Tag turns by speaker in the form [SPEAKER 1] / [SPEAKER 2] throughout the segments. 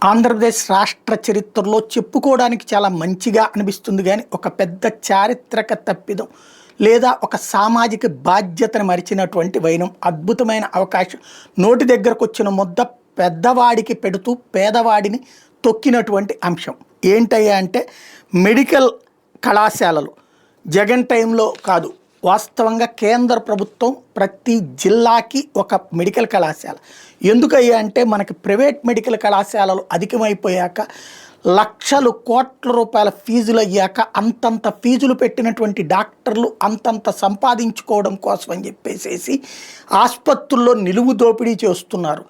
[SPEAKER 1] ఆంధ్రప్రదేశ్ రాష్ట్ర చరిత్రలో చెప్పుకోవడానికి చాలా మంచిగా అనిపిస్తుంది కానీ ఒక పెద్ద చారిత్రక తప్పిదం లేదా ఒక సామాజిక బాధ్యతను మరిచినటువంటి వైనం అద్భుతమైన అవకాశం నోటి దగ్గరకు వచ్చిన ముద్ద పెద్దవాడికి పెడుతూ పేదవాడిని తొక్కినటువంటి అంశం ఏంటయ్యా అంటే మెడికల్ కళాశాలలు జగన్ టైంలో కాదు వాస్తవంగా కేంద్ర ప్రభుత్వం ప్రతి జిల్లాకి ఒక మెడికల్ కళాశాల ఎందుకయ్యా అంటే మనకి ప్రైవేట్ మెడికల్ కళాశాలలు అధికమైపోయాక లక్షలు కోట్ల రూపాయల ఫీజులు అయ్యాక అంతంత ఫీజులు పెట్టినటువంటి డాక్టర్లు అంతంత సంపాదించుకోవడం కోసం అని చెప్పేసి ఆసుపత్రుల్లో నిలువు దోపిడీ చేస్తున్నారు.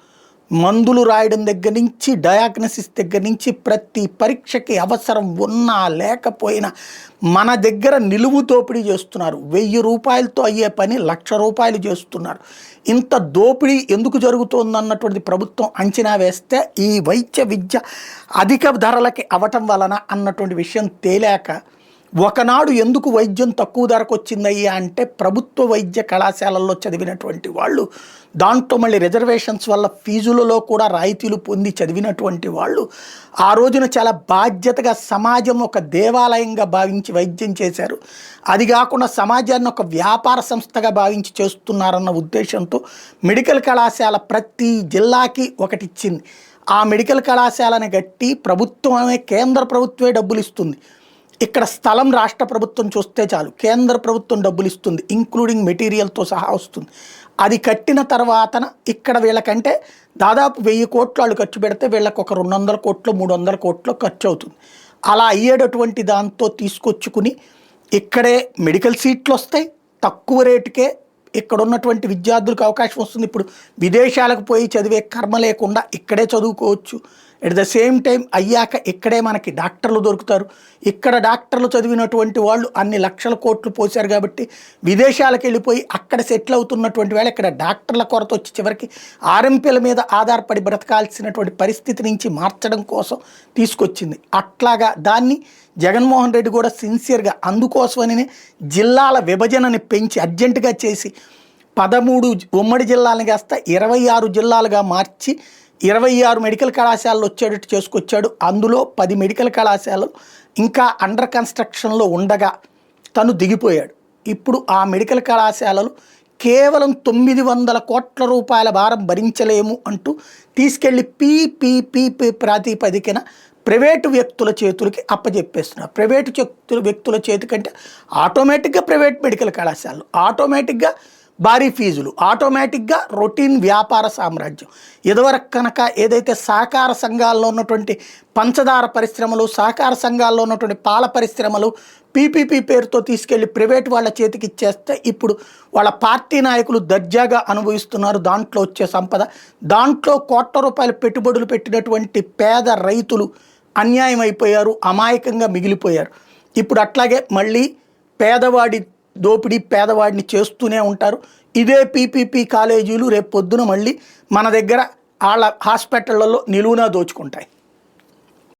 [SPEAKER 1] మందులు రాయడం దగ్గర నుంచి డయాగ్నసిస్ దగ్గర నుంచి ప్రతి పరీక్షకి అవసరం ఉన్నా లేకపోయినా మన దగ్గర నిలువు దోపిడీ చేస్తున్నారు. 1000 రూపాయలతో అయ్యే పని 1,00,000 రూపాయలు చేస్తున్నారు. ఇంత దోపిడీ ఎందుకు జరుగుతోందన్నటువంటి ప్రభుత్వం అంచనా వేస్తే ఈ వైద్య విద్య అధిక ధరలకి అవటం వలన అన్నటువంటి విషయం తేలాక ఒకనాడు ఎందుకు వైద్యం తక్కువ ధరకు వచ్చిందయ్యా అంటే ప్రభుత్వ వైద్య కళాశాలల్లో చదివినటువంటి వాళ్ళు దాంట్లో మళ్ళీ రిజర్వేషన్స్ వల్ల ఫీజులలో కూడా రాయితీలు పొంది చదివినటువంటి వాళ్ళు ఆ రోజున చాలా బాధ్యతగా సమాజం ఒక దేవాలయంగా భావించి వైద్యం చేశారు. అది కాకుండా సమాజాన్ని ఒక వ్యాపార సంస్థగా భావించి చేస్తున్నారన్న ఉద్దేశంతో మెడికల్ కళాశాల ప్రతి జిల్లాకి ఒకటి ఇచ్చింది. ఆ మెడికల్ కళాశాలని కట్టి ప్రభుత్వమే కేంద్ర ప్రభుత్వమే డబ్బులు ఇస్తుంది. ఇక్కడ స్థలం రాష్ట్ర ప్రభుత్వం చూస్తే చాలు కేంద్ర ప్రభుత్వం డబ్బులు ఇస్తుంది, ఇంక్లూడింగ్ మెటీరియల్తో సహా వస్తుంది. అది కట్టిన తర్వాతన ఇక్కడ వీళ్ళకంటే దాదాపు 1000 కోట్లు వాళ్ళు ఖర్చు పెడితే వీళ్ళకి ఒక 200 కోట్లు 300 కోట్లు ఖర్చు అవుతుంది. అలా అయ్యేటటువంటి దాంతో తీసుకొచ్చుకుని ఇక్కడే మెడికల్ సీట్లు వస్తాయి, తక్కువ రేటుకే ఇక్కడ ఉన్నటువంటి విద్యార్థులకు అవకాశం వస్తుంది. ఇప్పుడు విదేశాలకు పోయి చదివే కర్మ లేకుండా ఇక్కడే చదువుకోవచ్చు. ఎట్ ద సేమ్ టైం అయ్యాక ఇక్కడే మనకి డాక్టర్లు దొరుకుతారు. ఇక్కడ డాక్టర్లు చదివినటువంటి వాళ్ళు అన్ని లక్షల కోట్లు పోశారు కాబట్టి విదేశాలకు వెళ్ళిపోయి అక్కడ సెటిల్ అవుతున్నటువంటి వాళ్ళు ఇక్కడ డాక్టర్ల కొరత వచ్చి చివరికి ఆర్ఎంపీల మీద ఆధారపడి బ్రతకాల్సినటువంటి పరిస్థితి నుంచి మార్చడం కోసం తీసుకొచ్చింది. అట్లాగా దాన్ని జగన్మోహన్ రెడ్డి కూడా సిన్సియర్గా అందుకోసమని జిల్లాల విభజనని పెంచి అర్జెంటుగా చేసి 13 ఉమ్మడి జిల్లాలను కాస్త 26 జిల్లాలుగా మార్చి 26 మెడికల్ కళాశాలలు వచ్చేటట్టు చేసుకొచ్చాడు. అందులో 10 మెడికల్ కళాశాలలు ఇంకా అండర్ కన్స్ట్రక్షన్లో ఉండగా తను దిగిపోయాడు. ఇప్పుడు ఆ మెడికల్ కళాశాలలు కేవలం 900 కోట్ల రూపాయల భారం భరించలేము అంటూ తీసుకెళ్ళి పీపీపీ ప్రాతిపదికన ప్రైవేటు వ్యక్తుల చేతులకి అప్పచెప్పేస్తున్నారు. ప్రైవేటు వ్యక్తుల చేతికంటే ఆటోమేటిక్గా ప్రైవేట్ మెడికల్ కళాశాలలు ఆటోమేటిక్గా భారీ ఫీజులు ఆటోమేటిక్గా రొటీన్ వ్యాపార సామ్రాజ్యం. ఇదివరకు కనుక ఏదైతే సహకార సంఘాల్లో ఉన్నటువంటి పంచదార పరిశ్రమలు సహకార సంఘాల్లో ఉన్నటువంటి పాల పరిశ్రమలు పీపీపీ పేరుతో తీసుకెళ్లి ప్రైవేట్ వాళ్ళ చేతికి ఇచ్చేస్తే ఇప్పుడు వాళ్ళ పార్టీ నాయకులు దర్జాగా అనుభవిస్తున్నారు. దాంట్లో వచ్చే సంపద దాంట్లో కోట్ల రూపాయల పెట్టుబడులు పెట్టినటువంటి పేద రైతులు అన్యాయం అయిపోయారు, అమాయకంగా మిగిలిపోయారు. ఇప్పుడు అట్లాగే మళ్ళీ పేదవాడి దోపిడీ పేదవాడిని చేస్తూనే ఉంటారు. ఇదే పీపీపీ కాలేజీలు రేపు పొద్దున మళ్ళీ మన దగ్గర వాళ్ళ హాస్పిటళ్లలో నిలువునా దోచుకుంటాయి.